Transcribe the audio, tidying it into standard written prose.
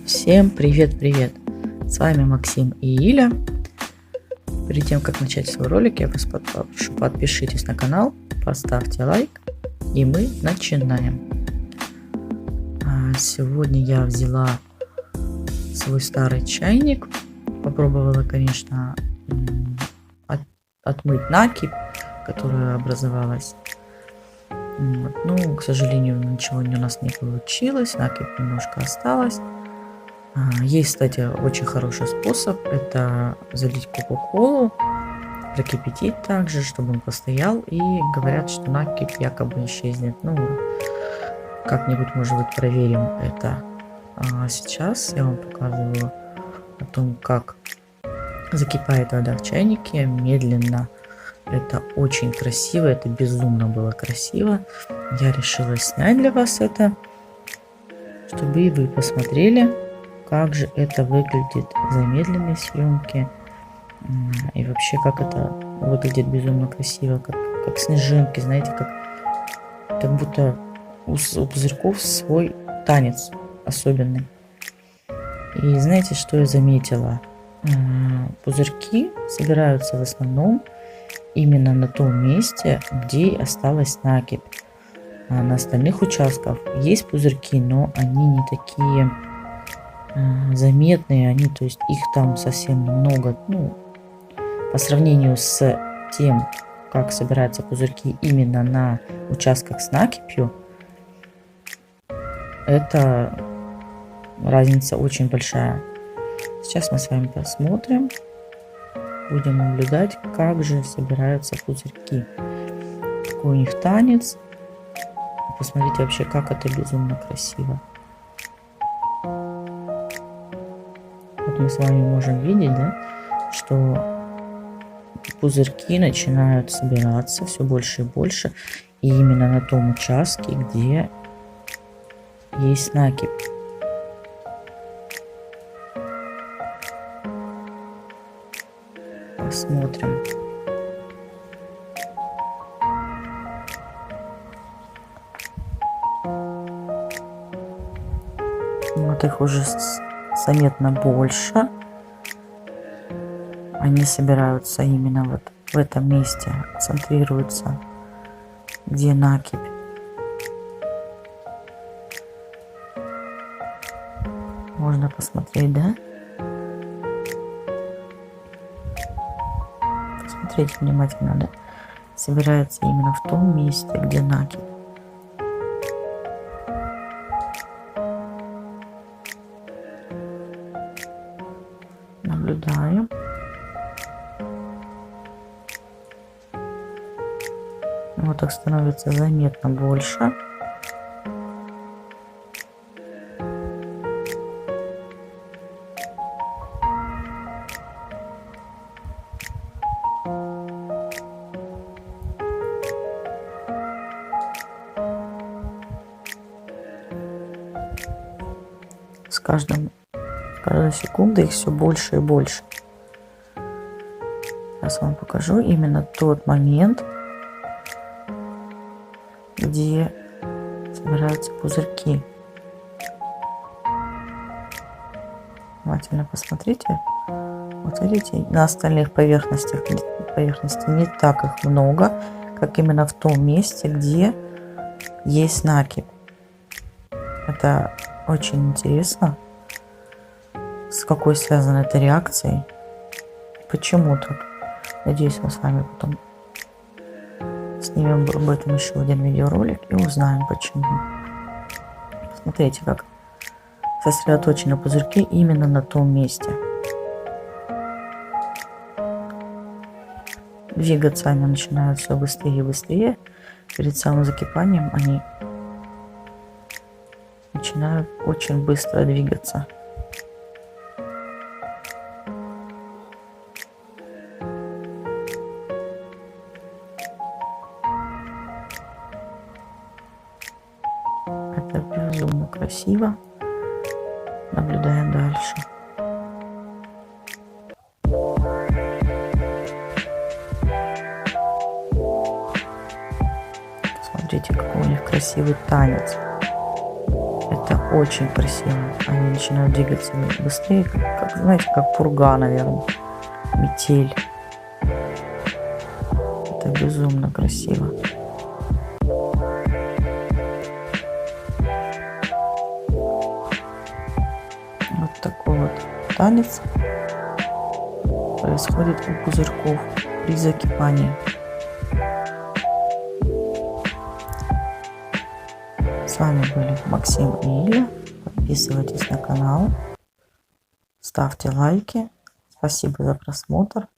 Всем привет-привет! С вами Максим и Иля. Перед тем, как начать свой ролик, я вас попрошу, подпишитесь на канал, поставьте лайк, и мы начинаем. Сегодня я взяла свой старый чайник, попробовала, конечно, отмыть накипь, которая образовалась. Ну, к сожалению, ничего у нас не получилось, накипь немножко осталась. Есть, кстати, очень хороший способ, это залить кока-колу, прокипятить также, чтобы он постоял, и говорят, что накипь якобы исчезнет. Ну, как-нибудь, может быть, проверим это. Сейчас я вам показываю о том, как закипает вода в чайнике медленно. Это очень красиво, это безумно было красиво. Я решила снять для вас это, чтобы и вы посмотрели, как же это выглядит в замедленной съемке. И вообще, как это выглядит безумно красиво, как снежинки, знаете, как будто у пузырьков свой танец особенный. И знаете, что я заметила? Пузырьки собираются в основном именно на том месте, где осталась накипь. На остальных участках есть пузырьки, но они не такие заметные, то есть их там совсем немного, по сравнению с тем, как собираются пузырьки именно на участках с накипью, это разница очень большая. Сейчас мы с вами посмотрим, будем наблюдать, как же собираются пузырьки, какой у них танец. Посмотрите вообще, как это безумно красиво. Вот мы с вами можем видеть, да, что пузырьки начинают собираться все больше и больше, и именно на том участке, где есть накипь. Посмотрим. Вот их уже заметно больше. Они собираются именно вот в этом месте, центрируются, где накипь. Можно посмотреть, да? Посмотрите внимательно, да? Собирается именно в том месте, где накипь. Наблюдаем. Вот так становится заметно больше. С каждой секундой их все больше и больше. Сейчас вам покажу именно тот момент, где собираются пузырьки. Внимательно посмотрите. Вот видите, на остальных поверхностях не так их много, как именно в том месте, где есть накипь. Это очень интересно, с какой связана эта реакция, почему так. Надеюсь, мы с вами потом снимем об этом еще один видеоролик и узнаем, почему. Смотрите, как сосредоточены пузырьки именно на том месте. Двигаться они начинают все быстрее и быстрее. Перед самым закипанием они начинают очень быстро двигаться. Это безумно красиво. Наблюдаем дальше. Смотрите, какой у них красивый танец. Это очень красиво. Они начинают двигаться быстрее, как, знаете, как пурга, наверное. Метель. Это безумно красиво. Вот такой вот танец происходит у пузырьков при закипании. С вами были Максим и Илья. Подписывайтесь на канал, ставьте лайки. Спасибо за просмотр.